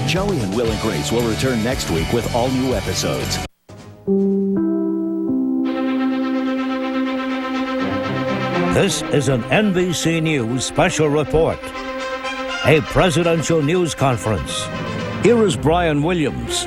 Joey and Will and Grace will return next week with all new episodes. This is an NBC News special report. A presidential news conference. Here is Brian Williams.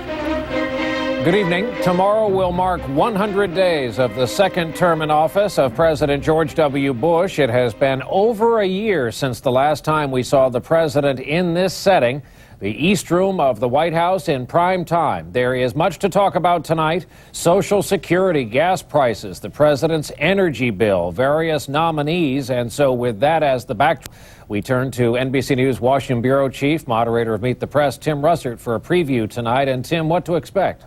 Good evening. Tomorrow will mark 100 days of the second term in office of President George W. Bush. It has been over a year since the last time we saw the president in this setting, the East Room of the White House in prime time. There is much to talk about tonight: Social Security, gas prices, the president's energy bill, various nominees. And so with that as the backdrop, we turn to NBC News Washington Bureau Chief, moderator of Meet the Press, Tim Russert, for a preview tonight. And Tim, what to expect?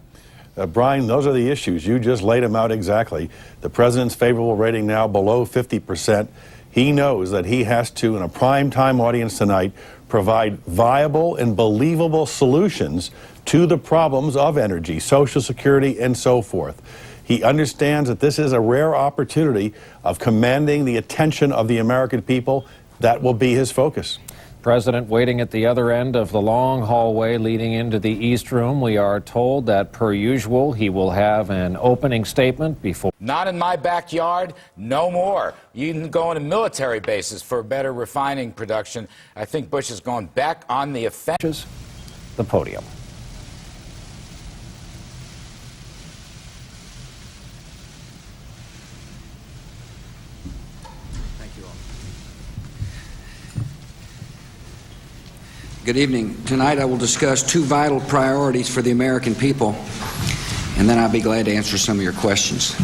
Brian, those are the issues. You just laid them out exactly. The president's favorable rating now below 50%. He knows that he has to, in a prime time audience tonight, provide viable and believable solutions to the problems of energy, Social Security, and so forth. He understands that this is a rare opportunity of commanding the attention of the American people. That will be his focus. President waiting at the other end of the long hallway leading into the East Room. We are told that, per usual, he will have an opening statement before. Not in my backyard, no more. You can go into military bases for better refining production. I think Bush is going back on the offensive. The podium. Good evening. Tonight I will discuss two vital priorities for the American people, and then I'll be glad to answer some of your questions.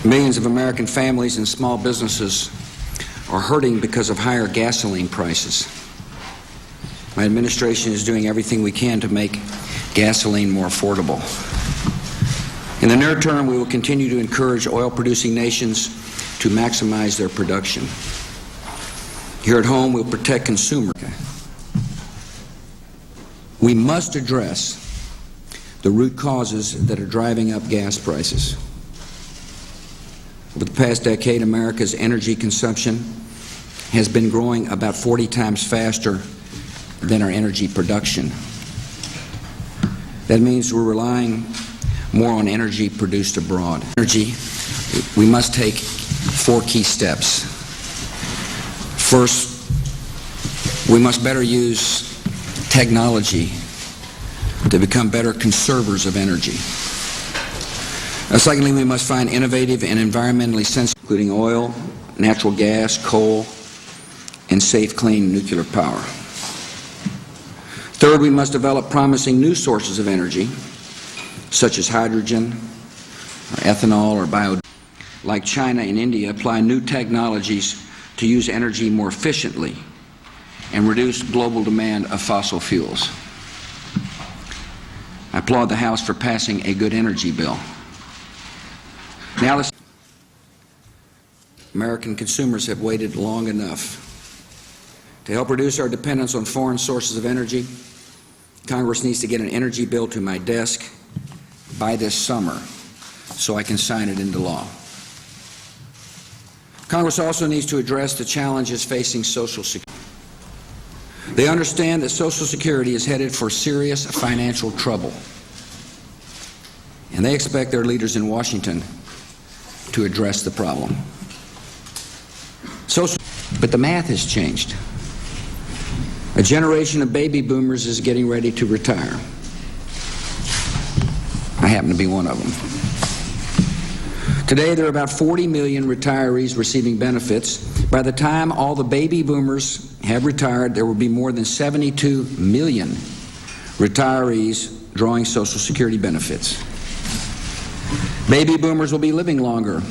Millions of American families and small businesses are hurting because of higher gasoline prices. My administration is doing everything we can to make gasoline more affordable. In the near term, we will continue to encourage oil-producing nations to maximize their production. Here at home, we'll protect consumers. We must address the root causes that are driving up gas prices. Over the past decade, America's energy consumption has been growing about 40 times faster than our energy production. That means we're relying more on energy produced abroad. Energy, we must take 4 key steps. First, we must better use technology to become better conservers of energy. Secondly, we must find innovative and environmentally sensitive, including oil, natural gas, coal, and safe, clean nuclear power. Third, we must develop promising new sources of energy, such as hydrogen, or ethanol, or bio. Like China and India, apply new technologies to use energy more efficiently and reduce global demand of fossil fuels. I applaud the House for passing a good energy bill. Now, American consumers have waited long enough. To help reduce our dependence on foreign sources of energy, Congress needs to get an energy bill to my desk by this summer so I can sign it into law. Congress also needs to address the challenges facing Social Security. They understand that Social Security is headed for serious financial trouble, and they expect their leaders in Washington to address the problem. But the math has changed. A generation of baby boomers is getting ready to retire. I happen to be one of them. Today, there are about 40 million retirees receiving benefits. By the time all the baby boomers have retired, there will be more than 72 million retirees drawing Social Security benefits. Baby boomers will be living longer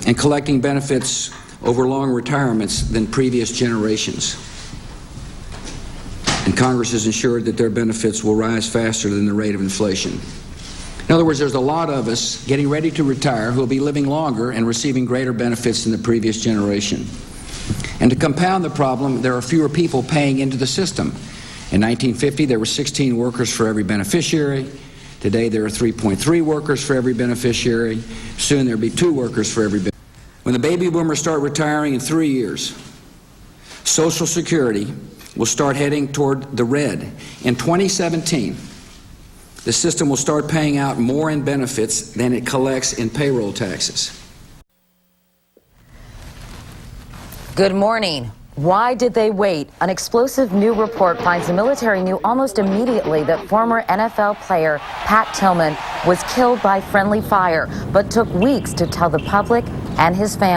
and collecting benefits over long retirements than previous generations. And Congress has ensured that their benefits will rise faster than the rate of inflation. In other words, there's a lot of us getting ready to retire who will be living longer and receiving greater benefits than the previous generation. And to compound the problem, there are fewer people paying into the system. In 1950, there were 16 workers for every beneficiary. Today, there are 3.3 workers for every beneficiary. Soon, there'll be 2 workers for every beneficiary. When the baby boomers start retiring in 3 years, Social Security will start heading toward the red. In 2017, the system will start paying out more in benefits than it collects in payroll taxes. Good morning. Why did they wait? An explosive new report finds the military knew almost immediately that former NFL player Pat Tillman was killed by friendly fire, but took weeks to tell the public and his family.